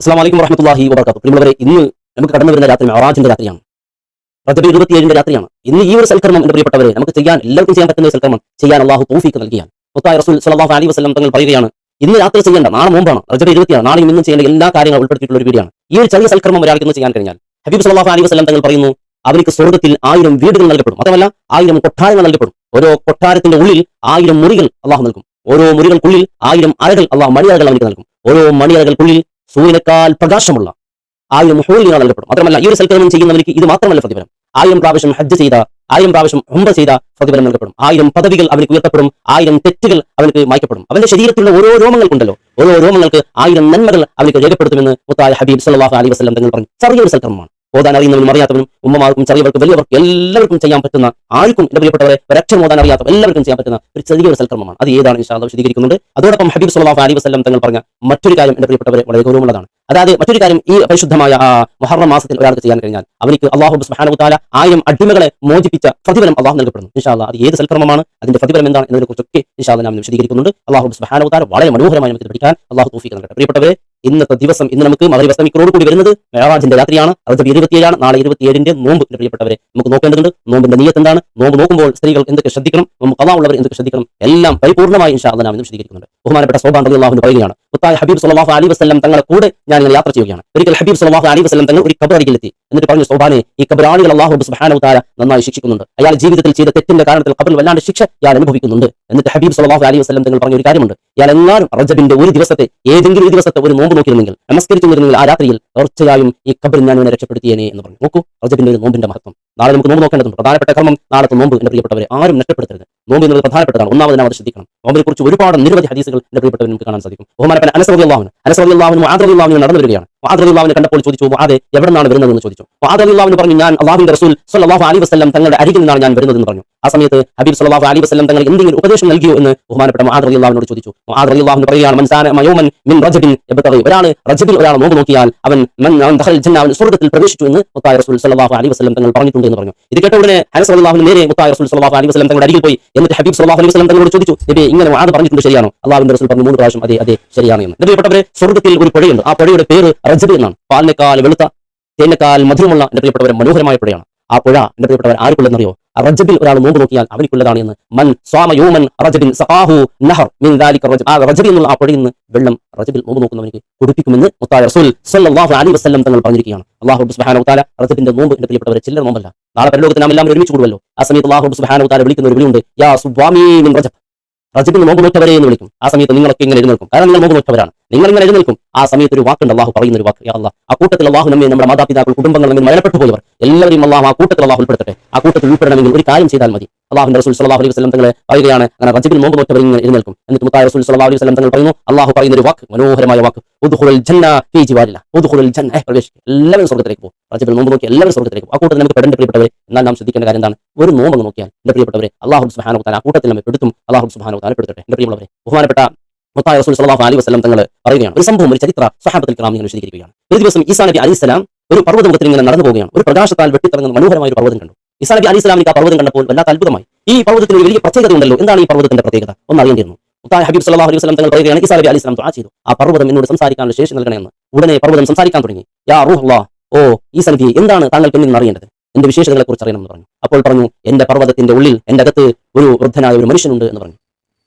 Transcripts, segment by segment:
അസ്സലാമു അലൈക്കും വറഹ്മത്തുള്ളാഹി വബറകാതുഹു. പ്രിയമുള്ളവരെ, ഇന്ന് നമുക്ക് കടന്നു വരുന്ന രാത്രി മെഅറാജിന്റെ രാത്രിയാണ്. റജബ് 27 രാത്രിയാണ്. ഇന്ന് ഈ ഒരു സൽക്കർമ്മം എന്റെ പ്രിയപ്പെട്ടവരെ നമുക്ക് എല്ലാവർക്കും ചെയ്യാൻ പറ്റുന്ന സൽക്കർമ്മം ചെയ്യാൻ അള്ളാഹു തൗഫീഖ് നൽകിയാണ്. മുത്തായ റസൂൽ സ്വല്ലല്ലാഹു അലൈഹി വസല്ലം തങ്ങൾ പറയുകയാണ്, ഇന്ന് രാത്രി ചെയ്യേണ്ട, നാളെ നോമ്പാണ്, റജബ് 20 നാളെയും ഇന്നും ചെയ്യേണ്ട എല്ലാ കാര്യങ്ങളും ഉൾപ്പെടുത്തിയിട്ടുള്ള ഒരു വീഡിയോയാണ്. ഈ ഒരു ചെറിയ സൽക്കർമ്മം ഒരാൾക്ക് ഇന്ന് ചെയ്യാൻ കഴിഞ്ഞാൽ ഹബീബ് സ്വല്ലല്ലാഹു അലൈഹി വസല്ലം തങ്ങൾ പറയുന്നു, അവർക്ക് സ്വർഗ്ഗത്തിൽ 1000 വീടുകൾ നൽകപ്പെടും. മാത്രമല്ല 1000 കൊട്ടാരങ്ങൾ നൽകപ്പെടും. ഓരോ കൊട്ടാരത്തിന്റെ ഉള്ളിൽ 1000 മുറികൾ അള്ളാഹു നൽകും. ഓരോ മുറികൾക്കുള്ളിൽ 1000 അറകൾ അള്ളാഹു മണിയറകൾ അവർക്ക് നൽകും. ഓരോ മണിയറകൾക്കുള്ളിൽ സൂര്യനേക്കാൾ പ്രകാശമുള്ള 1000 ഹൂറികൾ നൽകപ്പെടും. മാത്രമല്ല ഈ ഒരു സൽക്കർമ്മം ചെയ്യുന്നവർക്ക് ഇത് മാത്രമല്ല പ്രതിഫലം, 1000 പ്രാവശ്യം ഹജ്ജ് ചെയ്ത, 1000 പ്രാവശ്യം ഉംറ ചെയ്ത പ്രതിഫലം നൽകപ്പെടും. 1000 പദവികൾ അവർക്ക് ഉയർത്തപ്പെടും. 1000 തെറ്റുകൾ അവർക്ക് മായ്ക്കപ്പെടും. അവന്റെ ശരീരത്തിലുള്ള ഓരോ രോമങ്ങൾക്കുണ്ടല്ലോ, ഓരോ രോമങ്ങൾക്ക് 1000 നന്മകൾ അവർക്ക് രേഖപ്പെടുത്തുമെന്ന് മുത്തായ ഹബീബ് സ്വല്ലല്ലാഹു അലൈഹി വസല്ലം തങ്ങൾ പറഞ്ഞു. ചെറിയൊരു സൽക്കർമ്മമാണ്. ഓതാൻ അറിയുന്നവനും അറിയാത്തവനും, ഉമ്മമാർക്കും ചെറിയവർക്കും വലിയവർക്കും എല്ലാവർക്കും ചെയ്യാൻ പറ്റുന്ന, ആർക്കും എന്റെ പ്രിയപ്പെട്ടവരെ ഒരക്ഷരം ഓതാൻ അറിയാത്ത എല്ലാവർക്കും ചെയ്യാൻ പറ്റുന്ന ഒരു ചെറിയൊരു സൽക്കർമ്മമാണ്. അത് ഏതാണ് ഇൻഷാ അല്ലാഹ് വിശദീകരിക്കുന്നുണ്ട്. അതോടൊപ്പം ഹബീബ് സ്വല്ലല്ലാഹു അലൈഹി വസല്ലം തങ്ങൾ പറഞ്ഞ മറ്റൊരു കാര്യം എന്റെ പ്രിയപ്പെട്ടവരെ വളരെ ഗൗരവമുള്ളതാണ്. അതായത് മറ്റൊരു കാര്യം, ഈ പരിശുദ്ധമായ മുഹറം മാസത്തിൽ ഒരാൾക്ക് ചെയ്യാൻ കഴിഞ്ഞാൽ അവർക്ക് അല്ലാഹു സുബ്ഹാനഹു വ തആല 1000 അടിമകളെ മോചിപ്പിച്ച പ്രതിഫലം അല്ലാഹു നൽകപ്പെടുന്നു. ഇൻഷാ അല്ലാഹ് അത് ഏത് സൽക്കർമ്മമാണ്, അതിന്റെ പ്രതിഫലം എന്താണ് എന്നതിനെക്കുറിച്ചൊക്കെ ഇൻഷാ അല്ലാഹ് നാം വിശദീകരിക്കുന്നുണ്ട്. അല്ലാഹു സുബ്ഹാനഹു വ തആല വളരെ മനോഹരമായി നമുക്ക് പഠിക്കാൻ അല്ലാഹു തൗഫീഖ് നൽകട്ടെ. പ്രിയപ്പെട്ടവരെ, ഇന്നത്തെ ദിവസം, ഇന്ന് നമുക്ക് മഗ്‌രിബ് അസ്തമിക്കലോട് കൂടി വരുന്നത് മെഅറാജിന്റെ രാത്രിയാണ്. റജബ് 27 നാളെ 27ന്റെ നോമ്പ് എന്റെ പ്രിയപ്പെട്ടവരെ നമുക്ക് നോക്കേണ്ടതുണ്ട്. നോമ്പിന്റെ നിയ്യത്ത് എന്താണ്, നോമ്പ് നോക്കുമ്പോൾ സ്ത്രീകൾ എന്തൊക്കെ ശ്രദ്ധിക്കണം, നമുക്ക് ഖളാ ഉള്ളവർ എന്തൊക്കെ ശ്രദ്ധിക്കണം, എല്ലാം പരിപൂർണ്ണമായി ഇൻഷാ അല്ലാഹ് നാം ഇന്ന് വിശദീകരിക്കുന്നുണ്ട്. ബഹുമാനപ്പെട്ട സൗബാൻ റളിയല്ലാഹു അൻഹു പറയുകയാണ്, മുത്തായ ഹബീബ് സ്വല്ലല്ലാഹു അലൈഹി വസല്ലം തങ്ങളെ കൂടെ ഞാൻ ഇങ്ങനെ യാത്ര ചെയ്യുകയാണ്. ഒരിക്കൽ ഹബീബ് സ്വല്ലല്ലാഹു അലൈഹി വസല്ലം തങ്ങൾ ഒരു ഖബർ അരികിലെത്തി. എന്നിട്ട് പറഞ്ഞു, സൗബാനെ, ഈ ഖബറാളികൾ അല്ലാഹു സുബ്ഹാനഹു വ തആല നന്നായി ശിക്ഷിക്കുന്നുണ്ട്. അയാൾ ജീവിതത്തിൽ ചെയ്ത തെറ്റിന്റെ കാരണത്തിൽ ഖബറിൽ വല്ലാണ്ട് ശിക്ഷ ഇയാൾ അനുഭവിക്കുന്നുണ്ട്. എന്നിട്ട് ഹബീബ് സ്വല്ലല്ലാഹു അലൈഹി വസല്ലം തങ്ങൾ പറഞ്ഞ ഒരു കാര്യമുണ്ട്, ഇയാൾ എങ്ങാനും റജബിന്റെ ഒരു ദിവസത്തെ, ഏതെങ്കിലും ഒരു ദിവസത്തെ ഒരു നോമ്പ് നോക്കിയിരുന്നെങ്കിൽ, നമസ്കരിച്ചിരുന്നെങ്കിൽ, ആ രാത്രിയിൽ തീർച്ചയായും ഈ ഖബറിൽ ഞാൻ ഇവനെ രക്ഷപ്പെടുത്തിയേനെ എന്ന് പറഞ്ഞു. നോക്കൂ റജബിന്റെ ഒരു നോമ്പിന്റെ മഹത്വം. നാളെ നമുക്ക് നോമ്പ് നോക്കേണ്ടതുണ്ട്. പ്രധാനപ്പെട്ട കർമ്മം നാളത്തെ നോമ്പ് എന്റെ പ്രിയപ്പെട്ടവരെ ആരും നഷ്ടപ്പെടുത്തരുത്. നോമ്പ് എന്നത് പ്രധാനപ്പെട്ടതാണ്. ഒന്നാമത് നാം അത് ശ്രദ്ധിക്കണം. നോമ്പിനെ കുറിച്ച് ഒരുപാട് നിരവധി ഹദീസുകൾ എന്റെ പ്രിയപ്പെട്ടവരെ നമുക്ക് കാണാൻ സാധിക്കും. ബഹുമാനപ്പെട്ട അനസ് റളിയല്ലാഹു അൻഹു മുആദ് റളിയല്ലാഹു അൻഹു നടന്നു വരികയാണ്. മുആദ് റളിയല്ലാഹു അൻഹു കണ്ടപ്പോൾ ചോദിച്ചു, മുആദേ, എവിടെ നിന്നാണ് വരുന്നതെന്ന് ചോദിച്ചു. മുആദ് റളിയല്ലാഹു അൻഹു പറഞ്ഞു, ഞാൻ അല്ലാഹുവിന്റെ റസൂൽ സ്വല്ലല്ലാഹു അലൈഹി വസല്ലം തങ്ങളുടെ അരികിൽ നിന്നാണ് ഞാൻ വരുന്നതെന്ന് പറഞ്ഞു. ആ സമയത്ത് ഹബീബ് സ്വല്ലല്ലാഹു അലൈഹി വസല്ലം തങ്ങൾ എന്തെങ്കിലും ഉപദേശം നൽകിയോ എന്ന് ബഹുമാനപ്പെട്ട മുആദ് റളിയല്ലാഹു അൻഹു ചോദിച്ചു. മുആദ് റളിയല്ലാഹു അൻഹു പറയുകയാണ്, മൻ സാന യൗമൻ മിൻ റജബിൻ യബ്തഗി, ഒരാൾ റജബിൽ ഒരാൾ നോമ്പ് നോക്കിയാൽ അവൻ ദഖൽ ജന്ന, അവൻ സ്വർഗ്ഗത്തിൽ പ്രവേശിച്ചു എന്ന് മുത്തായ റസൂൽ സ്വല്ലല്ലാഹു അലൈഹി വസല്ലം തങ്ങൾ പറഞ്ഞിട്ടുണ്ട് എന്ന് പറഞ്ഞു. ഇത് കേട്ട ഉടനെ അനസ് റളിയല്ലാഹു അൻഹു നേരെ മുത്തായ റസൂൽ സ്വല്ലല്ലാഹു അലൈഹി വസല്ലം തങ്ങളുടെ അരികിൽ പോയി. എന്നിട്ട് ഹബീബ് സ്വല്ലല്ലാഹു അലൈഹി വസല്ലം തങ്ങളോട് ചോദിച്ചു, നബി, ഇങ്ങനെ മുആദ് പറഞ്ഞിട്ടുണ്ട് ശരിയാണോ? അല്ലാഹുവിന്റെ റസൂൽ പറഞ്ഞു 3 പ്രാവശ്യം അതെ ശരിയാണ് എന്ന്. പ്രിയപ്പെട്ടവരെ, സ്വർഗ്ഗത്തിൽ ഒരു പുഴയുണ്ട്. ആ പുഴയുടെ പേര് റജബ് എന്നാണ്. പാലിനേക്കാൾ വെളുത്ത, തേനേക്കാൾ മധുരമുള്ള എന്റെ പ്രിയപ്പെട്ടവരെ മനോഹരമായ പുഴയാണ്. ആ പുഴ എന്റെ പ്രിയപ്പെട്ടവർ ആർക്കുള്ളതെന്നറിയോ? റജബിൽ ഒരാൾ നോമ്പ് നോക്കിയാൽ അവനിക്കുള്ളതാണ് എന്ന്. മൻ സ്വാമ യൗമൻ റജബിൻ സഖാഹു നഹർ മിൻ ദാലിക റജബ്, ആ റജബിൽ നിന്നുള്ള ആ പുഴയിൽ നിന്ന് വെള്ളം റജബിൽ നോമ്പ് നോക്കുന്നവനിക്ക് കുടിപ്പിക്കുമെന്ന് മുത്തായ റസൂൽ സ്വല്ലല്ലാഹു അലൈഹി വസല്ലം തങ്ങൾ പറഞ്ഞിരിക്കുകയാണ്. അല്ലാഹു സുബ്ഹാനഹു വ തആല റജബിന്റെ നോമ്പ് എന്റെ പ്രിയപ്പെട്ടവരെ ചില്ലറ നോമ്പല്ല. നാളെ പരലോകത്ത് നാം എല്ലാവരും ഒരുമിച്ച് കൂടുമല്ലോ. ആ സമയത്ത് അല്ലാഹു സുബ്ഹാനഹു വ തആല വിളിക്കുന്ന ഒരു വിളിയുണ്ട്, യാ സുബ്വാമി മിൻ റജബ്, റജബിൽ നോമ്പ് നോറ്റവരെ എന്ന് വിളിക്കും. ആ സമയത്ത് നിങ്ങളൊക്കെ ഇങ്ങനെ എഴുന്നേൽക്കും, കാരണം നിങ്ങൾ നോമ്പ് നോറ്റവരാണ്. നിങ്ങൾ ഇങ്ങനെ എഴുന്നേൽക്കും. ആ സമയത്ത് ഒരു വാക്കുണ്ട്, അല്ലാഹു പറയുന്ന ഒരു വാക്ക്, യാ അല്ലാഹ്, ആ കൂട്ടത്തിൽ അല്ലാഹു നമ്മെ, നമ്മുടെ മാതാപിതാക്കൾ, കുടുംബങ്ങൾ, നമ്മെ മരണപ്പെട്ടു പോയവർ എല്ലാവരെയും അല്ലാഹു ആ കൂട്ടത്തിൽ അല്ലാഹു ഉൾപ്പെടുത്തട്ടെ. ആ കൂട്ടത്തിൽ ഉൾപ്പെടണമെങ്കിൽ ഒരു കാര്യം ചെയ്താൽ മതി. അല്ലാഹുവിന്റെ റസൂൽ സ്വല്ലല്ലാഹു അലൈഹി വസല്ലം തങ്ങളെ പറയുകയാണ്, അങ്ങനെ റജബിൽ നോമ്പ് നോറ്റവർ ഇങ്ങനെ എഴുന്നേൽക്കും. എന്നിട്ട് മുത്തായ റസൂൽ സ്വല്ലല്ലാഹു അലൈഹി വസല്ലം തങ്ങൾ പറയുന്നു, അല്ലാഹു പറയുന്ന ഒരു വാക്ക്, മനോഹരമായ വാക്ക്, ഉദ്ഖുലുൽ ജന്ന ഫീ ജിവാരില്ലാഹ്, ഉദ്ഖുലുൽ ജന്ന, പ്രവേശിക്കുക, എല്ലാവരും സ്വർഗ്ഗത്തിലേക്ക് പോകും. റജബിൽ നോമ്പ് നോക്കി എല്ലാവരും സ്വർഗ്ഗത്തിലേക്ക് പോകും. ആ കൂട്ടത്തിൽ നമുക്ക് പെടേണ്ട പ്രിയപ്പെട്ടവരെ. എന്നാൽ നാം ശ്രദ്ധിക്കേണ്ട കാര്യം എന്താണ്? ഒരു നോമ്പ് നോക്കിയാൽ എന്റെ പ്രിയപ്പെട്ടവരെ അല്ലാഹു സുബ്ഹാനഹു വ തആല ആ കൂട്ടത്തിൽ നമ്മെ പെടുത്തും. അല്ലാഹു സുബ്ഹാനഹു വ തആല പെടുത്തട്ടെ. എന്റെ പ്രിയമുള്ളവരെ, ബഹുമാനപ്പെട്ട മുത്തായ റസൂൽ സ്വല്ലല്ലാഹു അലൈഹി വസല്ലം തങ്ങൾ പറയുകയാണ്, ഒരു സംഭവം, ഒരു ചരിത്ര സ്വഹാബത്തുൽ കിറാം ഇങ്ങനെ വിശദീകരിക്കുകയാണ്. ഒരു ദിവസം ഈസാ നബി അലൈഹിസ്സലാം ഒരു പർവ്വതത്തിൽ ഇങ്ങനെ നടന്നു പോവുകയാണ്. ഒരു പ്രകാശത്താൽ വെട്ടിത്തിറങ്ങുന്ന മനോഹരമായ ഒരു പർവ്വതം കണ്ടു. ഈസാ നബി അലൈഹിസ്സലാമിന് ആ പർവ്വതം കണ്ടപ്പോൾ വല്ലാത്ത അത്ഭുതമായി. ഈ പർവ്വതത്തിന് ഒരു വലിയ പ്രത്യേകത ഉണ്ടല്ലോ. എന്താണ് ഈ പർവ്വതത്തിന്റെ പ്രത്യേകത? ഒന്ന് അറിയേണ്ടിയിരുന്നു. മുത്തായ ഹബീബ് സ്വല്ലല്ലാഹു അലൈഹി വസല്ലം തങ്ങൾ പറയുകയാണ്, ഈസാ നബി അലൈഹിസ്സലാം ദുആ ചെയ്തു, ആ പർവ്വതം എന്നോട് സംസാരിക്കാനുള്ള ശേഷി നൽകണമെന്ന്. ഉടനെ പർവ്വതം സംസാരിക്കാൻ തുടങ്ങി. യാ റൂഹല്ലാഹ്, ഓ ഈസാ നബി, എന്താണ് താങ്കൾക്ക് എന്നിൽ അറിയേണ്ടത്? എന്റെ വിശേഷതകളെ കുറിച്ച് അറിയണമെന്ന് പറഞ്ഞു. അപ്പോൾ പറഞ്ഞു, എന്റെ പർവ്വതത്തിന്റെ ഉള്ളിൽ, എന്റെ അകത്ത് ഒരു വൃദ്ധനായ ഒരു മനുഷ്യനുണ്ട് എന്ന് പറഞ്ഞു.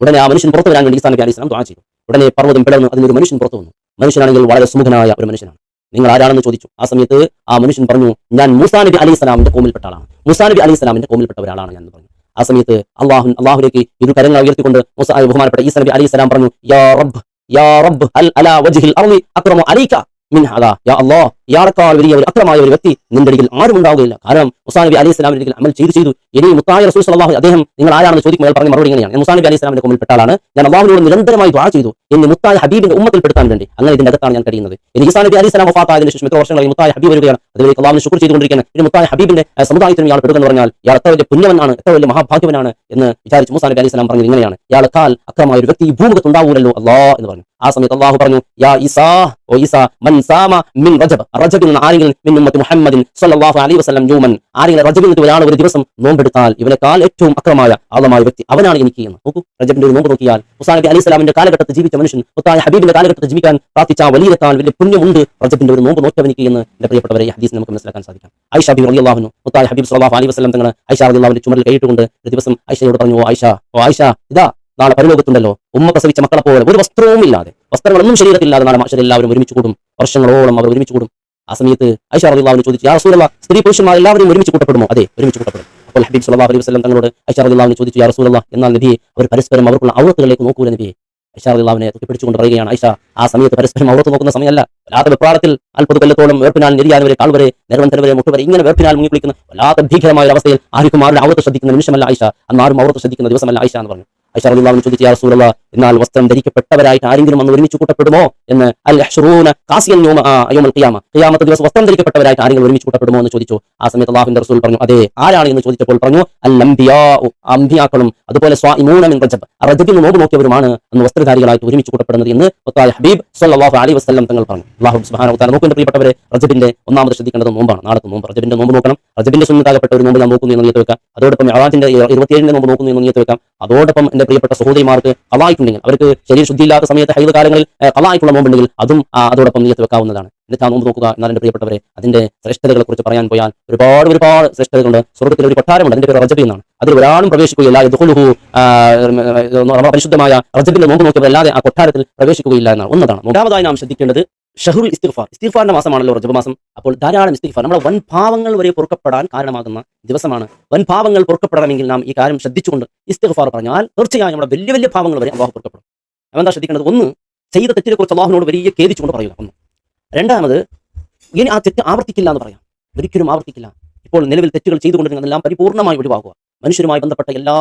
ഉടനെ ആ മനുഷ്യൻ പുറത്തു വരാൻ വേണ്ടി ഈസാ നബി അലൈഹിസ്സലാം ദുആ ചെയ്തു. ഉടനെ പർവ്വതം പിളർന്ന് അതിനൊരു മനുഷ്യൻ പുറത്തു വന്നു. മനുഷ്യനാണെങ്കിൽ വളരെ സുമുഖനായ ഒരു മനുഷ്യനാണ്. നിങ്ങൾ ആരാണെന്ന് ചോദിച്ചു. ആ സമയത്ത് ആ മനുഷ്യൻ പറഞ്ഞു, ഞാൻ മൂസാ നബി അലൈഹിസ്സലാമിന്റെ കോമിൽപ്പെട്ട ആളാണ്. മൂസാ നബി അലൈഹിസ്സലാമിന്റെ കോമിൽപ്പെട്ട ഒരാളാണ് ഞാൻ എന്ന് പറഞ്ഞു. ആ സമയത്ത് അല്ലാഹുവിലേക്ക് ഇരു കരങ്ങൾ ഉയർത്തിക്കൊണ്ട് ബഹുമാനപ്പെട്ട ഈസാ നബി അലൈഹിസ്സലാം പറഞ്ഞു, യാ റബ്ബ്, യാ റബ്ബ്, ഹൽ അലാ വജ്ഹിൽ അർളി അക്റമു അലൈക മിൻ ഹദാ, യാ അല്ലാഹ്, ഇയാളെക്കാൾ വലിയ ഒരു അക്രമായ ഒരു വ്യക്തി നിന്റെ അരികിൽ ആരും ഉണ്ടാവുകയില്ല. കാരണം മൂസാ നബി അലൈഹിസ്സലാമിന്റെ അരികിൽ അമൽ ചെയ്തു. ഇനി മുത്തായ റസൂൽ സ്വല്ലല്ലാഹു അദ്ദേഹം നിങ്ങൾ ആരാണെന്ന് ചോദിക്കുമ്പോൾ പറഞ്ഞ മറുപടി ഇങ്ങനെയാണ്, മൂസാ നബി അലൈഹിസ്സലാമിന്റെ കോമിൽപ്പെട്ട ആളാണ്. ഞാൻ അല്ലാഹുവിനോട് നിരന്തരമായി ദുആ ചെയ്തു, എന്നെ മുത്തായ ഹബീബിന്റെ ഉമ്മത്തിൽപ്പെടുത്താൻ വേണ്ടി. അങ്ങനെ ഇതിന്റെ അകത്താണ് ഞാൻ കഴിയുന്നത്. ഇനി ഈസാ നബി അലൈഹിസ്സലാം വഫാത്തായതിനു ശേഷം എത്ര വർഷങ്ങളായി മുത്തായ ഹബീബ് വരികയാണ്. അതിലേക്ക് അല്ലാഹുവിനെ ശുക്ർ ചെയ്തുകൊണ്ടിരിക്കുകയാണ്. ഇനി മുത്തായ ഹബീബിന്റെ സമുദായത്തിന് ഇയാൾ പെടുകയെന്ന് പറഞ്ഞാൽ ഇയാൾ എത്ര വലിയ പുണ്യവനാണ്, എത്ര വലിയ മഹാഭാഗ്യവനാണ് എന്ന് വിചാരിച്ച് മൂസാ നബി അലൈഹിസ്സലാം പറഞ്ഞത് ഇങ്ങനെയാണ്, ഇയാളെക്കാൾ അക്രമമായ ഒരു വ്യക്തി ഈ ഭൂമുഖത്ത് ഉണ്ടാവൂലല്ലോ അല്ലാഹ് എന്ന് പറഞ്ഞു. ആ സമയത്ത് അല്ലാഹു പറഞ്ഞു, യാ ഈസാ, ഓ ഈസാ, മൻ സാമ മിൻ റജബ്, റജബിൽ നിന്ന് ആരെങ്കിലും മിൻ ഉമ്മത്തി മുഹമ്മദിൻ സ്വല്ലല്ലാഹു അലൈഹി വസല്ലം യൗമൻ, ആരെങ്കിലും റജബിൽ നിന്ന് ഒരാൾ ഒരു ദിവസം നോമ്പെടുത്താൽ ഇവനേക്കാൾ ഏറ്റവും അക്രമമായ ആളമായ വ്യക്തി അവനാണ് എനിക്ക് എന്ന്. നോക്കൂ, റജബിന്റെ ഒരു നോമ്പ് നോക്കിയാൽ മുസാ നബി അലൈഹി സ്വലാമിന്റെ കാലഘട്ടത്തിൽ ജീവിച്ച മനുഷ്യൻ, മുത്തായ ഹബീബിന്റെ കാലഘട്ടത്തിൽ ജീവിക്കാൻ പ്രാർത്ഥിച്ച വലിയക്കാൾ വലിയ പുണ്യമുണ്ട് റജബിന്റെ ഒരു നോമ്പ് നോക്കിയവനിക്ക് എന്ന് എന്റെ പ്രിയപ്പെട്ടവരെ ഈ ഹദീസ് നമുക്ക് മനസ്സിലാക്കാൻ സാധിക്കും. ആയിഷ ബി റളിയല്ലാഹു അൻഹു, മുത്തായ ഹബീബ് സ്വല്ലല്ലാഹു അലൈഹി വസല്ലം തങ്ങൾ ആയിഷ റളിയല്ലാഹുവിന്റെ ചുമരിൽ കൈയിട്ടുകൊണ്ട് ഒരു ദിവസം ആയിഷയോട് പറഞ്ഞു, ഓ ആയിഷ, ഇതാ നാളെ പരലോകത്തുണ്ടല്ലോ ഉമ്മ പ്രസവിച്ച മക്കളെ പോലെ ഒരു വസ്ത്രവും ഇല്ലാതെ, വസ്ത്രങ്ങളൊന്നും ശരീരത്തില്ലാതെ നാളെ മഹ്ശറിൽ എല്ലാവരും ഒരുമിച്ച് കൂടും, വർഷങ്ങളോളം അവർ ഒരുമിച്ച് കൂടും. ആ സമയത്ത് ആയിഷ റളിയല്ലാഹു ചോദിച്ചു, യാ റസൂലല്ലാഹ്, സ്ത്രീ പുരുഷന്മാർ എല്ലാവരും ഒരുമിച്ച് കൂട്ടപ്പെടുമോ? അതെ, ഒരുമിച്ച് കൂട്ടപ്പെടും. അപ്പോൾ ഹബീബ് സ്വല്ലല്ലാഹു അലൈഹി വസല്ലം തങ്ങളോട് ആയിഷ റളിയല്ലാഹു ചോദിച്ചു, യാ റസൂലല്ലാഹ്, എന്നാൽ നബിയെ അവർ പരസ്പരം അവർക്കുള്ള ഔറത്തുകളിലേക്ക് നോക്കൂല നബിയെ? ആയിഷ റളിയല്ലാഹുവിനെ പിടിച്ചുകൊണ്ട് പറയുകയാണ്, ആയിഷ, ആ സമയത്ത് പരസ്പരം ഔറത്ത് നോക്കുന്ന സമയമല്ല. വല്ലാത്ത വെപ്രാളത്തിൽ 40 കൊല്ലത്തോളം വേർപ്പിനാൽ നെരിയാനവരെ, കാൾവരെ, നെരവന്തരവരെ, മുട്ടുവരെ ഇങ്ങനെ വേർപ്പിനാൽ മുങ്ങി കുളിക്കുന്ന വല്ലാത്ത ഭീകരമായ ഒരു അവസ്ഥയിൽ ആർക്കും ആരുടെ ഔറത്ത് ശ്രദ്ധിക്കുന്ന നിമിഷമല്ല ആയിഷ, അന്ന് ആരും ഔറത്ത് ശ്രദ്ധിക്കുന്ന ദിവസമല്ല ആയിഷ എന്ന് പറഞ്ഞു. ആയിഷ റളിയല്ലാഹു ചോദിച്ചു, യാ റസൂലല്ലാഹ്, എന്നാൽ വസ്ത്രം ധരിക്കപ്പെട്ടവരായിട്ട് ആരെങ്കിലും അന്ന് ഒരുമിച്ച് കൂട്ടപ്പെടുമോ എന്ന്? അൽ യഹ്ശറൂന കാസിയൻ യൗമൽ ഖിയാമ, ഖിയാമത്ത് ദിവസം വസ്ത്രം ധരിക്കപ്പെട്ടവരായിട്ട് ആരെങ്കിലും ഒരുമിച്ച് കൂട്ടപ്പെടുമോ എന്ന് ചോദിച്ചു. ആ സമയത്ത് അല്ലാഹുവിന്റെ റസൂൽ പറഞ്ഞു, അതെ, ആരാണ് എന്ന് ചോദിച്ചപ്പോൾ പറഞ്ഞു, അൽ അംബിയാഉ, അംബിയാക്കളും അതുപോലെ സ്വാഇമൂന മിൻ റജബ്, റജബിൽ നോമ്പ് നോക്കിയവരുമാണ് അന്ന് വസ്ത്രധാരികളായിട്ട് ഒരുമിച്ച് കൂട്ടപ്പെടുന്നത് എന്ന് മുത്തായ ഹബീബ് സ്വല്ലല്ലാഹു അലൈഹി വസല്ലം തങ്ങൾ പറഞ്ഞു. അല്ലാഹു സുബ്ഹാനഹു വ തആല നോക്കുന്ന പ്രിയപ്പെട്ടവരെ, റജബിന്റെ ഒന്നാമത് ശ്രദ്ധിക്കേണ്ടത് നോമ്പാണ്. നാളത്തെ നോമ്പ്, റജബിന്റെ നോമ്പ് നോക്കണം. റജബിന്റെ സുന്നത്താകപ്പെട്ട ഒരു നോമ്പ് നാം നോക്കുന്നു എന്ന് നിയത്ത് വെക്കാം. അതോടൊപ്പം മിഅ്റാജിന്റെ 27 നോമ്പ് നോക്കുന്നു എന്ന് നിയത്ത് വെക്കാം. അതോടൊപ്പം എന്റെ പ്രിയപ്പെട്ട സഹോദരിമാർക്ക് ഖളായിക്കുണ്ടെങ്കിൽ, അവർക്ക് ശരീര ശുദ്ധിയില്ലാത്ത സമയത്ത് ഹൈദ് കാലങ്ങളിൽ ഖളായിക്കുള്ള നോമ്പുണ്ടെങ്കിൽ അതും അതോടൊപ്പം നിയത്ത് വെക്കാവുന്നതാണ്. എന്നിട്ട് ആ നോമ്പ് നോക്കുക. എന്നാൽ എന്റെ പ്രിയപ്പെട്ടവരെ, അതിന്റെ ശ്രേഷ്ഠതകളെ കുറിച്ച് പറയാൻ പോയാൽ ഒരുപാട് ശ്രേഷ്ഠതകളുണ്ട്. സ്വർഗ്ഗത്തിൽ ഒരു കൊട്ടാരമുണ്ട്, അതിന്റെ പേര് റജബ് എന്നാണ്. അതിൽ ഒരാളും പ്രവേശിക്കുകയില്ല. യദ്ഖുലുഹു, പരിശുദ്ധമായ റജബിന്റെ നോമ്പ് നോക്കിയവരല്ലാതെ ആ കൊട്ടാരത്തിൽ പ്രവേശിക്കുകയില്ല എന്നാണ്. ഒന്നതാണ്. രണ്ടാമതായി നാം ശ്രദ്ധിക്കേണ്ടത് ഷഹറുൽ ഇസ്തിഗ്ഫാർ. ഇസ്തിഗ്ഫാറിന്റെ മാസമാണല്ലോ റജബ് മാസം. അപ്പോൾ ധാരാളം ഇസ്തിഗ്ഫാർ, നമ്മുടെ വൻ പാവങ്ങൾ വരെ പൊറുക്കപ്പെടാൻ കാരണമാകുന്ന ദിവസമാണ്. വൻ പാവങ്ങൾ പൊറുക്കപ്പെടണമെങ്കിൽ നാം ഈ കാര്യം ശ്രദ്ധിച്ചുകൊണ്ട് ഇസ്തിഗ്ഫാർ പറഞ്ഞാൽ തീർച്ചയായും നമ്മുടെ വലിയ വലിയ പാവങ്ങൾ വരെ അല്ലാഹു പൊറുക്കപ്പെടും. എന്താ ശ്രദ്ധിക്കേണ്ടത്? ഒന്ന്, ചെയ്ത തെറ്റിനെ കുറിച്ച് അല്ലാഹുവിനോട് വലിയ ഖേദിച്ചുകൊണ്ട് പറയുക. ഒന്ന്. രണ്ടാമത്, ഇനി ആ തെറ്റ് ആവർത്തിക്കില്ല എന്ന് പറയാം. ഒരിക്കലും ആവർത്തിക്കില്ല. ഇപ്പോൾ നിലവിൽ തെറ്റുകൾ ചെയ്തുകൊണ്ടിരുന്നതെല്ലാം പരിപൂർണ്ണമായി ഒഴിവാക്കുക. മനുഷ്യരുമായി ബന്ധപ്പെട്ട എല്ലാ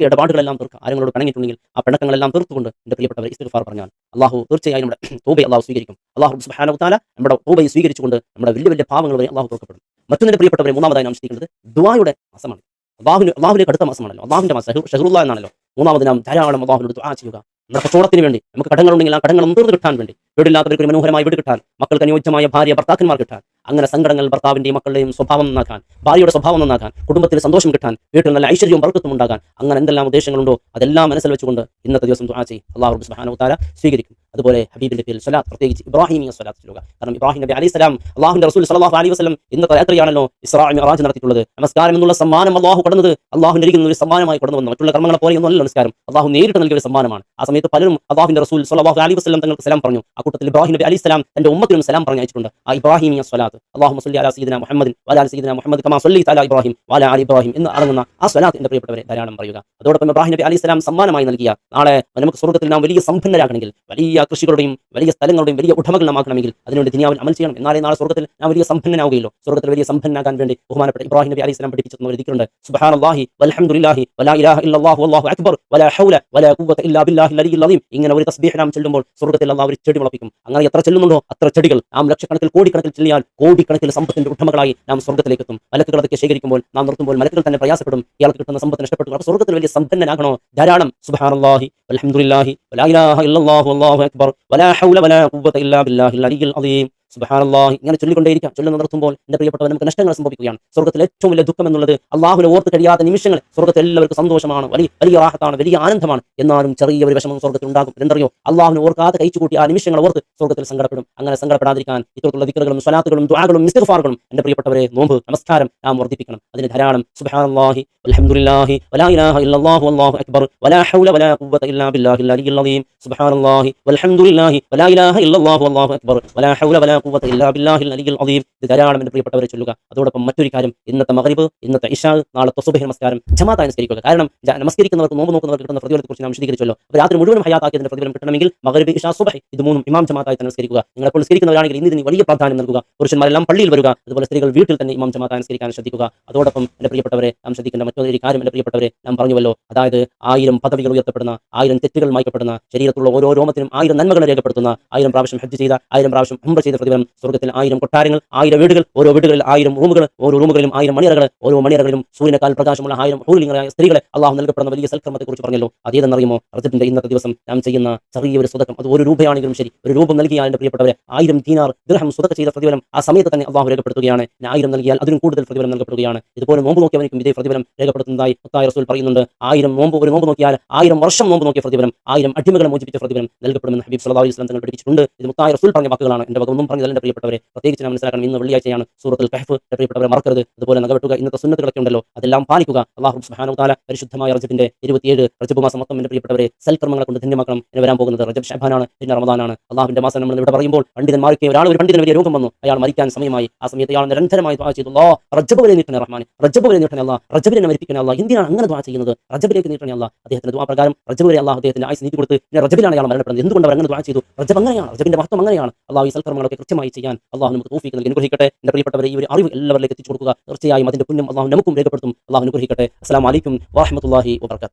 ഇടപാടുകളെല്ലാം തീർക്കുക. ആരെങ്ങളോട് പിണങ്ങിയിട്ടുണ്ടെങ്കിൽ ആ പിണക്കങ്ങളെല്ലാം തീർത്തുകൊണ്ട് എന്റെ പ്രിയപ്പെട്ടവർ ഇസ്തിഗ്ഫാർ പറഞ്ഞാൽ അല്ലാഹു തീർച്ചയായും നമ്മുടെ തൗബയെ അല്ലാഹു സ്വീകരിക്കും. അല്ലാഹു സുബ്ഹാനഹു വ തആല നമ്മുടെ തൗബയെ സ്വീകരിച്ചുകൊണ്ട് നമ്മുടെ വലിയ വലിയ പാവങ്ങൾ വരെ അല്ലാഹു പൊറുക്കപ്പെടും. മറ്റൊന്നിന്റെ പ്രിയപ്പെട്ടവരെ, മൂന്നാമതായി നാം ശ്രദ്ധിക്കേണ്ടത് ദുആയുടെ മാസമാണ്. അല്ലാഹുവിലേക്ക് അടുത്ത മാസമാണല്ലോ, അല്ലാഹുവിന്റെ മാസം ഷഹറുല്ലാഹ് എന്നാണല്ലോ. മൂന്നാമത് നാം ധാരാളം അല്ലാഹുവിനോട് ദുആ ചെയ്യുക. നമ്മുടെ കച്ചവടത്തിന് വേണ്ടി, നമുക്ക് കടങ്ങളുണ്ടെങ്കിൽ ആ കടങ്ങളൊന്നും തീർന്നു കിട്ടാൻ വേണ്ടി, വീടില്ലാത്തവർക്ക് ഒരു മനോഹരമായ വീട് കിട്ടാൻ, മക്കൾക്ക് അനുയോജ്യമായ ഭാര്യ ഭർത്താക്കന്മാർ കിട്ടാൻ, അങ്ങനെ സങ്കടങ്ങൾ ഭർത്താവിന്റെയും മക്കളുടെയും സ്വഭാവം നന്നാക്കാൻ, ഭാര്യയുടെ സ്വഭാവം നന്നാക്കാൻ, കുടുംബത്തിൽ സന്തോഷം കിട്ടാൻ, വീട്ടിൽ നല്ല ഐശ്വര്യവും ബർക്കത്തും ഉണ്ടാകാൻ, അങ്ങനെ എന്തെല്ലാം ഉദ്ദേശങ്ങളുണ്ടോ അതെല്ലാം മനസ്സിൽ വെച്ചുകൊണ്ട് ഇന്നത്തെ ദിവസം ദുആ ചെയ്യും. അല്ലാഹു സുബ്ഹാനഹു വ തആല സ്വീകരിക്കും. അതുപോലെ ഹബീബിന്റെ പേരിൽ സ്വലാത്ത്, പ്രത്യേകിച്ച് ഇബ്രാഹിമിയ സ്വലാത്ത് ചൊല്ലുക. കാരണം ഇബ്രാഹിം നബി അലൈഹി സ്വലാം, അല്ലാഹുവിന്റെ റസൂൽ സ്വല്ലല്ലാഹു അലൈഹി വസല്ലം ഇന്നത്തെ രാത്രിയാണല്ലോ ഇസ്രാ മിഅ്റാജ് നടത്തിയിട്ടുള്ളത്. നമസ്കാരം എന്നുള്ള സമ്മാനം അല്ലാഹു കടന്നത് അല്ലാഹുവിന്റെ അരികിൽ നിന്ന് ഒരു സമ്മാനമായി കടന്നു വന്നു. മറ്റുള്ള കർമ്മങ്ങളെ പോലെയൊന്നും അല്ല നമസ്കാരം, അല്ലാഹു നേരിട്ട് നൽകിയ ഒരു സമ്മാനമാണ്. ആ സമയത്ത് പലരും അല്ലാഹുവിന്റെ റസൂൽ സ്വല്ലല്ലാഹു അലൈഹി വസല്ലം തങ്ങൾക്ക് സലാം പറഞ്ഞു. ആ കൂട്ടത്തിൽ ഇബ്രാഹിം നബി അലൈഹി സ്വലാം തന്റെ ഉമ്മത്തിനും സലാം പറഞ്ഞു അയച്ചിട്ടുണ്ട്. ആ ഇബ്രാഹിമിയ സ്വലാത്ത്, അല്ലാഹുമ്മ സ്വല്ലി അലാ സയ്യിദിനാ മുഹമ്മദിൻ വഅലാ ആലി സയ്യിദിനാ മുഹമ്മദ് കമാ സ്വല്ലൈത അലാ ഇബ്രാഹിം വഅലാ ആലി ഇബ്രാഹിം എന്ന് അടങ്ങുന്ന ആ സ്വലാത്ത് എന്റെ പ്രിയപ്പെട്ടവരെ ധാരാളം പറയുക. അതോടൊപ്പം ഇബ്രാഹിം നബി അലൈഹി സ്വലാം സമ്മാനമായി നൽകിയ, നാളെ നമുക്ക് സ്വർഗ്ഗത്തിൽ നാം വലിയ സമ്പന്നരാകണമെങ്കിൽ, വലിയ കൃഷികളുടെയും വലിയ സ്ഥലങ്ങളുടെയും വലിയ ഉടമകൾ നാമാക്കണമെങ്കിൽ അതിനുവേണ്ടി ദുനിയാവിൽ അമൽ ചെയ്യണം. എന്നാലേ നാളെ സ്വർഗ്ഗത്തിൽ നാം വലിയ സമ്പന്നനാവുകയുള്ളൂ. സ്വർഗ്ഗത്തിൽ വലിയ സമ്പന്നനാകാൻ വേണ്ടി ബഹുമാനപ്പെട്ട ഇബ്രാഹിം നബി അലൈഹി സ്വലാം പഠിപ്പിച്ചിരുന്ന ഒരു ദിക്റുണ്ട്. സുബ്ഹാനല്ലാഹി വൽഹംദുലില്ലാഹി വലാ ഇലാഹ ഇല്ലല്ലാഹു വല്ലാഹു അക്ബർ വലാ ഹൗല വലാ ഖുവത ഇല്ലാ ബില്ലാഹിൽ അലിയിൽ അദീം. ഇങ്ങനെ ഒരു തസ്ബീഹ് നാം ചൊല്ലുമ്പോൾ സ്വർഗ്ഗത്തിൽ അല്ലാഹു ഒരു ചെടി മുളപ്പിക്കും. അങ്ങനെ എത്ര ചെല്ലുന്നുണ്ടോ അത്ര ചെടികൾ, നാം ലക്ഷക്കണക്കിൽ കോടിക്കണക്കിൽ ചെല്ലിയാൽ കോടിക്കണക്കിൽ സമ്പത്തിന്റെ ഉടമകളായി നാം സ്വർഗ്ഗത്തിലേക്ക് എത്തും. മലക്കുകൾ അതൊക്കെ ശേഖരിക്കുമ്പോൾ നാം നിർത്തുമ്പോൾ മലക്കുകൾ തന്നെ പ്രയാസപ്പെടും, ഇയാൾക്ക് കിട്ടുന്ന സമ്പത്ത് നഷ്ടപ്പെട്ടു. അപ്പോൾ സ്വർഗ്ഗത്തിൽ വലിയ സമ്പന്നനാകണോ? ധാരാളം സുബ്ഹാനല്ലാഹി വൽഹംദുലില്ലാഹി വലാ ഇലാഹ ഇല്ലല്ലാഹു വല്ലാഹു അക്ബർ വലാ ഹൗല വലാ ഖുവത ഇല്ലാ ബില്ലാഹിൽ അലിയിൽ അദീം. സുബ്ഹാനല്ലാഹി ഇങ്ങനെ ചൊല്ലിക്കൊണ്ടേയിരിക്കാം. ചൊല്ലുന്ന നിർത്തുമ്പോൾ എന്റെ പ്രിയപ്പെട്ടവർ നമുക്ക് നഷ്ടങ്ങൾ സംഭവിക്കുകയാണ്. സ്വർഗ്ഗത്തിൽ ഏറ്റവും വലിയ ദുഃഖം എന്നുള്ളത് അല്ലാഹുവിനെ ഓർത്ത് കഴിയാത്ത നിമിഷങ്ങൾ. സ്വർഗ്ഗത്തിൽ എല്ലാവർക്കും സന്തോഷമാണ്, വലിയ റാഹത്താണ്, വലിയ ആനന്ദമാണ്. എന്നാലും ചെറിയ ഒരു വിഷമം സ്വർഗ്ഗത്തിൽ ഉണ്ടാകും. എന്തറിയോ? അല്ലാഹുവിനെ ഓർക്കാതെ കഴിച്ചുകൂട്ടി ആ നിമിഷങ്ങൾ ഓർത്ത് സ്വർഗ്ഗത്തിൽ സങ്കടപ്പെടും. അങ്ങനെ സങ്കടപ്പെടാതിരിക്കാൻ ഇത്തരത്തിലുള്ള ദിക്റുകളും സ്വലാത്തുകളും ദുആകളും ഇസ്തിഗ്ഫാറുകളും എന്റെ പ്രിയപ്പെട്ടവരെ, നോമ്പ് നമസ്കാരം നാം വർദ്ധിപ്പിക്കണം. അതിന് ധാരാളം സുബ്ഹാനല്ലാഹി വൽഹംദുലില്ലാഹി വലാ ഇലാഹ ഇല്ലല്ലാഹു വല്ലാഹു അക്ബർ വലാ ഹൗല വലാ ഖുവത ഇല്ലാ ബില്ലാഹിൽ അലിയിൽ അദീം. സുബ്ഹാനല്ലാഹി വൽഹംദുലില്ലാഹി വലാ ഇലാഹ ഇല്ലല്ലാഹു വല്ലാഹു അക്ബർ വലാ ഹൗല വലാ ഖുവത ഇല്ലാ ബില്ലാഹിൽ അലിയിൽ അദീം. ഇത് ധാരാളം എന്റെ പ്രിയപ്പെട്ടവരെ ചൊല്ലുക. അതോടൊപ്പം മറ്റൊരു കാര്യം, ഇന്നത്തെ മഗ്രിബ്, ഇന്നത്തെ ഇശാ, നാളത്തെ സുബ്ഹ് നമസ്കാരം ജമാഅത്തായി നമസ്കരിക്കുക. കാരണം നമസ്കരിക്കുന്നവർക്ക്, നോമ്പ് നോക്കുന്നവർക്ക് കിട്ടുന്ന പ്രതിഫലത്തെക്കുറിച്ച് നാം വിശദീകരിച്ചല്ലോ. രാത്രി മുഴുവൻ ഹയാത്താക്കിയതിന്റെ പ്രതിഫലം കിട്ടണമെങ്കിൽ മഗ്രിബ്, ഇശാ, സുബ്ഹ് ഇത് മൂന്നും ഇമാം ജമാഅത്തായി നമസ്കരിക്കുക. നിങ്ങൾ എപ്പോൾ നിസ്കരിക്കുന്നവരാണെങ്കിൽ ഇതിന് വലിയ പ്രാധാന്യം നൽകുക. പുരുഷന്മാരെല്ലാം പള്ളിയിൽ വരിക, അതുപോലെ സ്ത്രീകൾ വീട്ടിൽ തന്നെ ഇമാം ജമാഅത്തായി നമസ്കരിക്കാൻ ശ്രദ്ധിക്കുക. അതോടൊപ്പം എന്റെ പ്രിയപ്പെട്ടവരെ, നാം ശ്രദ്ധിക്കേണ്ട മറ്റൊരു കാര്യം എന്റെ പ്രിയപ്പെട്ടവരെ, നാം പറഞ്ഞുവല്ലോ, അതായത് 1000 പദവികൾ ഉയർത്തപ്പെടുന്ന, 1000 1000 തെറ്റുകൾ മായ്ക്കപ്പെടുന്ന, ശരീരത്തുള്ള ഓരോ രോമത്തിനും 1000 നന്മകൾ രേഖപ്പെടുത്തുന്ന, 1000 പ്രാവശ്യം ഹജ്ജ് ചെയ്ത, 1000 പ്രാവശ്യം ഉംറ ചെയ്ത പ്രതിഫലം, സ്വർഗ്ഗത്തിൽ 1000 കൊട്ടാരങ്ങൾ, 1000 വീടുകൾ, ഓരോ വീടുകളിൽ 1000 റൂമുകൾ, ഓരോ റൂമുകളിലും 1000 മണിയറകൾ, ഓരോ മണിയറകളിലും സൂര്യനേക്കാൾ പ്രകാശമുള്ള 1000 ഹൂറിലിംഗങ്ങളായ സ്ത്രീകളെ അള്ളാഹു നൽകപ്പെടുന്ന വലിയ സൽക്കർമ്മത്തെക്കുറിച്ച് പറഞ്ഞല്ലോ. അതേതെന്നറിയുമോ? റജബിന്റെ ഇന്നത്തെ ദിവസം നാം ചെയ്യുന്ന ചെറിയൊരു സ്വതക്കം, അത് 1 രൂപയാണെങ്കിലും ശരി, 1 രൂപ നൽകിയാൽ എൻ്റെ പ്രിയപ്പെട്ടവരെ 1000 ദീനാർ ദിർഹം സ്വതക്ക ചെയ്ത പ്രതിഫലം ആ സമയത്ത് തന്നെ അള്ളാഹു രേഖപ്പെടുത്തുകയാണ്. 1000 നൽകിയാൽ അതിനും കൂടുതൽ പ്രതിഫലം നൽകപ്പെടുകയാണ്. ഇതുപോലെ നോമ്പ് നോക്കിയവനിക്കും ഇതേ പ്രതിഫലം രേഖപ്പെടുത്തുന്നതായി മുത്തായ റസൂൽ പറയുന്നുണ്ട്. 1000 നോമ്പ്, ഒരു നോമ്പ് നോക്കിയാൽ 1000 വർഷം നോമ്പ് നോക്കിയ പ്രതിഫലം, 1000 അടിമകളെ മോചിപ്പിച്ച പ്രതിഫലം നൽകപ്പെടുമെന്ന് ഹബീബ് സല്ലല്ലാഹു അലൈഹി വസല്ലം തങ്ങൾ പഠിപ്പിച്ചിട്ടുണ്ട്. ഇത് മുത്തായ റസൂൽ പറഞ്ഞ വാക്കുകളാണ്. എൻ്റെ വക ഒന്നും പറഞ്ഞതല്ല എൻ്റെ പ്രിയപ്പെട്ടവരെ. പ്രത്യേകിച്ച് നാം മനസ്സിലാക്കണം, ഇന്ന് വെള്ളിയാഴ്ചയാണ്. സൂറത്തുൽ കഹ്ഫ് എൻ്റെ പ്രിയപ്പെട്ടവരെ മറക്കരുത്. അതുപോലെ നഖവെട്ടുക, ഇന്നത്തെ സുന്നത്തുകളൊക്കെ ഉണ്ടല്ലോ, അതെല്ലാം പാലിക്കുക. അല്ലാഹു സുബ്ഹാനഹു വ തആല പരിശുദ്ധമായ റജബിന്റെ 27 റജബ് മാസം മൊത്തം എൻ്റെ പ്രിയപ്പെട്ടവരെ സൽക്കർമ്മങ്ങളെ കൊണ്ട് ധന്യമാക്കണം. ഇനി വരാൻ പോകുന്നത് റജബ് ശഅബാനാണ്, പിന്നെ റമദാനാണ്. അല്ലാഹുവിന്റെ മാസം നമ്മൾ ഇവിടെ പറയുമ്പോൾ പണ്ഡിതന്മാർക്ക് ഒരു പണ്ഡിതന് വലിയ രോഗം വന്നു, അയാൾ മരിക്കാൻ സമയമായി. ആ സമയത്ത് അയാൾ നിരന്തരമായി ദുആ ചെയ്തു, അല്ലാഹ് റജബ് വരെ നീട്ടണേ റഹ്മാൻ, റജബ് വരെ നീട്ടണേ അല്ലാഹ്, റജബിനെ മരിപ്പിക്കണേ അല്ലാഹ്. എന്തിനാണ് അങ്ങനെ ദുആ ചെയ്യുന്നത്? റജബിലേക്ക് നീട്ടണേ അല്ലാഹ്. അദ്ദേഹത്തിന്റെ ദുആ പ്രകാരം റജബ് വരെ അല്ലാഹു അദ്ദേഹത്തിന്റെ ആയുസ് നീട്ടി കൊടുത്ത് പിന്നെ റജബിലാണ് അയാൾ മരണപ്പെടുന്നത്. എന്തുകൊണ്ട് അവർ അങ്ങനെ ദുആ ചെയ്തു? റജബ് അങ്ങനെയാണ്, റജബിന്റെ മഹത്വം അങ്ങനെയാണ്. അല്ലാഹു ഈ സൽക്കർമ്മങ്ങളൊക്കെ കൃത്യമായി ചെയ്യാൻ അല്ലാഹു നമുക്ക് തൗഫീഖ് നൽകി അനുഗ്രഹിക്കട്ടെ. എൻ്റെ പ്രിയപ്പെട്ടവരെ, ഈ ഒരു അറിവ് എല്ലാവരിലേക്ക് എത്തിച്ചു കൊടുക്കുക. തീർച്ചയായും അതിന്റെ പുണ്യം അല്ലാഹു നമുക്കും രേഖപ്പെടുത്തും. അല്ലാഹു അനുഗ്രഹിക്കട്ടെ. അസ്സലാമു അലൈക്കും വറഹ്മത്തുള്ളാഹി വബറകാതുഹു.